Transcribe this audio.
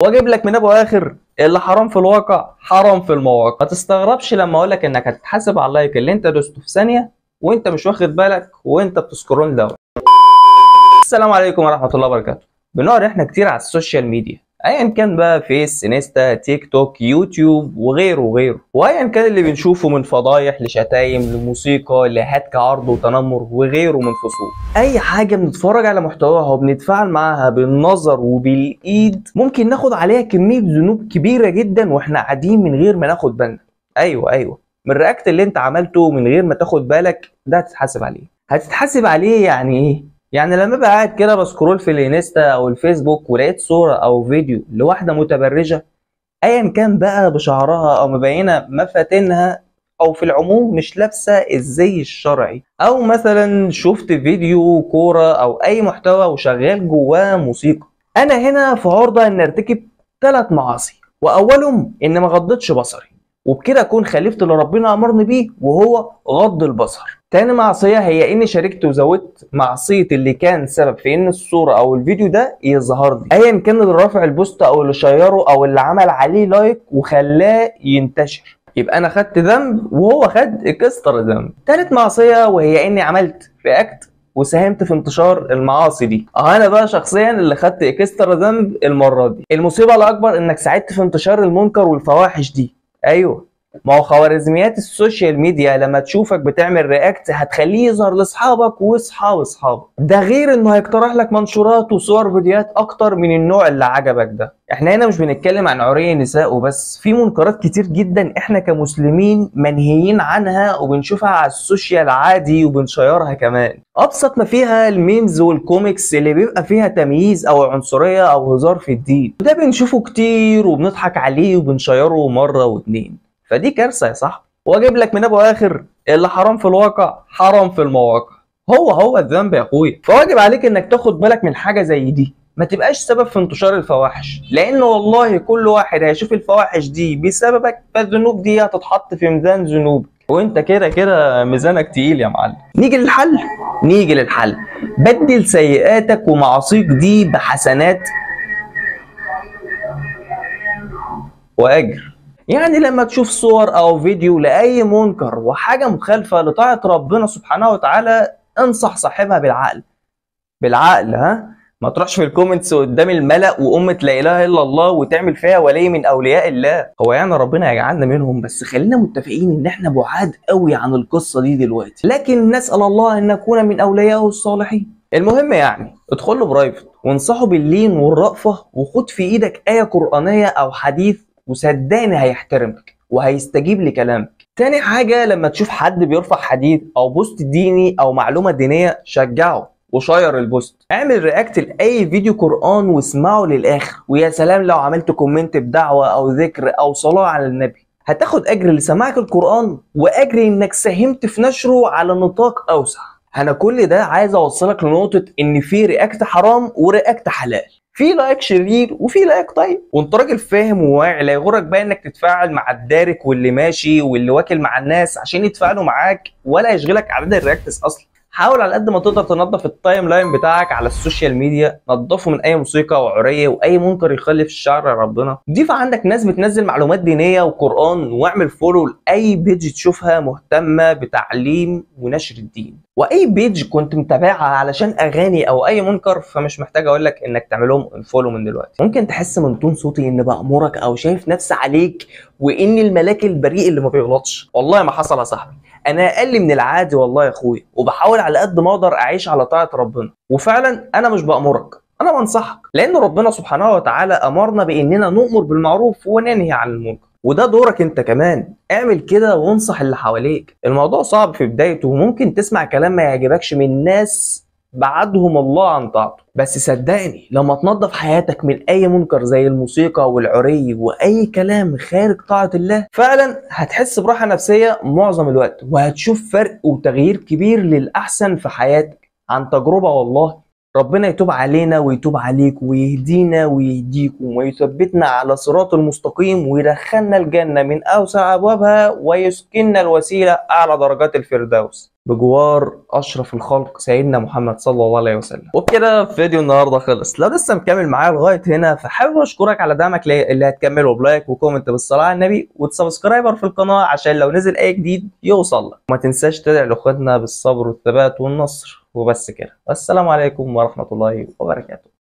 واجيب لك من ابو اخر اللي حرام في الواقع حرام في المواقع. ما تستغربش لما اقول لك انك هتتحاسب على اللايك اللي انت دوسته في ثانيه وانت مش واخد بالك وانت بتسكرول داون. السلام عليكم ورحمه الله وبركاته. بنقعد احنا كتير على السوشيال ميديا، ايا كان بقى فيس، انستا، تيك توك، يوتيوب وغيره وغيره، وايا كان اللي بنشوفه من فضايح لشتايم لموسيقى لهتك عرض وتنمر وغيره من فصول. اي حاجه بنتفرج على محتواها وبنتفاعل معاها بالنظر وبالايد ممكن ناخد عليها كميه ذنوب كبيره جدا واحنا قاعدين من غير ما ناخد بالنا. ايوه من الرياكت اللي انت عملته من غير ما تاخد بالك ده هتتحاسب عليه. هتتحاسب عليه يعني ايه؟ يعني لما ابقى قاعد كده بسكرول في الانستا او الفيسبوك ولقيت صوره او فيديو لواحده متبرجه ايا كان بقى بشعرها او مبينه مفاتنها او في العموم مش لابسه الزي الشرعي، او مثلا شفت فيديو كوره او اي محتوى وشغال جواه موسيقى، انا هنا في عرضه ان ارتكب 3 معاصي، واولهم ان ما غضتش بصري وبكده اكون خالفت اللي ربنا امرني بيه وهو غض البصر. تاني معصية هي اني شاركت وزودت معصية اللي كان سبب في ان الصورة او الفيديو ده يظهر لي، ايا كان اللي رافع البوست او اللي شيره او اللي عمل عليه لايك وخلاه ينتشر، يبقى انا خدت ذنب وهو خد اكسترا ذنب. تالت معصية وهي اني عملت رياكت وساهمت في انتشار المعاصي دي، انا بقى شخصيا اللي خدت اكسترا ذنب المرة دي. المصيبة الاكبر انك ساعدت في انتشار المنكر والفواحش دي. ايوه، ما هو خوارزميات السوشيال ميديا لما تشوفك بتعمل رياكت هتخليه يظهر لاصحابك واصحاب اصحابك، ده غير انه هيقترح لك منشورات وصور فيديوهات اكتر من النوع اللي عجبك ده. احنا هنا مش بنتكلم عن عري النساء وبس، في منكرات كتير جدا احنا كمسلمين منهيين عنها وبنشوفها على السوشيال عادي وبنشيرها كمان. ابسط ما فيها الميمز والكوميكس اللي بيبقى فيها تمييز او عنصرية او هزار في الدين، وده بنشوفه كتير وبنضحك عليه وبنشيره مرة واتنين، فدي كارثه يا صاحبي. واجيب لك من ابو اخر اللي حرام في الواقع حرام في المواقع، هو الذنب يا اخويا. فواجب عليك انك تاخد بالك من حاجه زي دي، ما تبقاش سبب في انتشار الفواحش، لان والله كل واحد هيشوف الفواحش دي بسببك فالذنوب دي هتتحط في ميزان ذنوبك، وانت كده كده ميزانك تقيل يا معلم. نيجي للحل. بدل سيئاتك ومعاصيك دي بحسنات واجر. يعني لما تشوف صور او فيديو لاي منكر وحاجه مخالفه لطاعه ربنا سبحانه وتعالى انصح صاحبها بالعقل ها، ما تروحش في الكومنتس قدام الملأ وأمة لا اله الا الله وتعمل فيها ولي من اولياء الله. هو يعني ربنا يجعلنا منهم، بس خلينا متفقين ان احنا بعاد قوي عن القصه دي دلوقتي، لكن نسأل الله ان نكون من اوليائه الصالحين. المهم يعني ادخل له برايفت وانصحه باللين والرأفه وخد في ايدك آية قرآنية او حديث وصدقني هيحترمك وهيستجيب لكلامك. تاني حاجة لما تشوف حد بيرفع حديث او بوست ديني او معلومة دينية شجعه وشير البوست. اعمل رياكت لاي فيديو قرآن واسمعه للاخر، ويا سلام لو عملت كومنت بدعوة او ذكر او صلاة على النبي، هتاخد اجر لسماعك القرآن واجر انك ساهمت في نشره على نطاق اوسع. انا كل ده عايز اوصلك لنقطة ان في رياكت حرام ورياكت حلال، في لايك شرير وفي لايك طيب، وانت راجل فاهم وواعي لا يغرك بقى انك تتفاعل مع الدارك واللي ماشي واللي واكل مع الناس عشان يتفاعلوا معاك ولا يشغلك عدد الرياكتس اصلا. حاول على قد ما تقدر تنظف التايم لاين بتاعك على السوشيال ميديا، نظفه من اي موسيقى وعريه واي منكر يخالف الشرع ربنا. ضيف عندك ناس بتنزل معلومات دينيه وقران، واعمل فولو لاي بيج تشوفها مهتمه بتعليم ونشر الدين، واي بيج كنت متابعها علشان اغاني او اي منكر فمش محتاج اقول لك انك تعملهم فولو من دلوقتي. ممكن تحس من تون صوتي ان بامرك او شايف نفسي عليك واني الملاك البريء اللي ما بيغلطش، والله ما حصل يا صاحبي، انا اقل من العادي والله يا اخويا، وبحاول على قد ما اقدر اعيش على طاعه ربنا. وفعلا انا مش بامرك، انا بنصحك، لان ربنا سبحانه وتعالى امرنا باننا نؤمر بالمعروف وننهي عن المنكر، وده دورك انت كمان. اعمل كده وانصح اللي حواليك. الموضوع صعب في بدايته وممكن تسمع كلام ما يعجبكش من ناس بعدهم الله عن طاعته، بس صدقني لما تنظف حياتك من اي منكر زي الموسيقى والعري واي كلام خارج طاعة الله فعلا هتحس براحة نفسية معظم الوقت، وهتشوف فرق وتغيير كبير للأحسن في حياتك عن تجربة. والله ربنا يتوب علينا ويتوب عليك ويهدينا ويهديكم ويثبتنا على صراط المستقيم ويدخلنا الجنة من أوسع أبوابها ويسكننا الوسيلة أعلى درجات الفردوس. بجوار اشرف الخلق سيدنا محمد صلى الله عليه وسلم. وبكده فيديو النهارده خلص. لو لسه مكمل معايا لغايه هنا فحابب اشكرك على دعمك اللي هتكمله بلايك وكومنت بالصلاه على النبي وتسبسكرايبر في القناه عشان لو نزل اي جديد يوصل لك. وما تنساش تدعي لاخواتنا بالصبر والثبات والنصر. وبس كده، والسلام عليكم ورحمه الله وبركاته.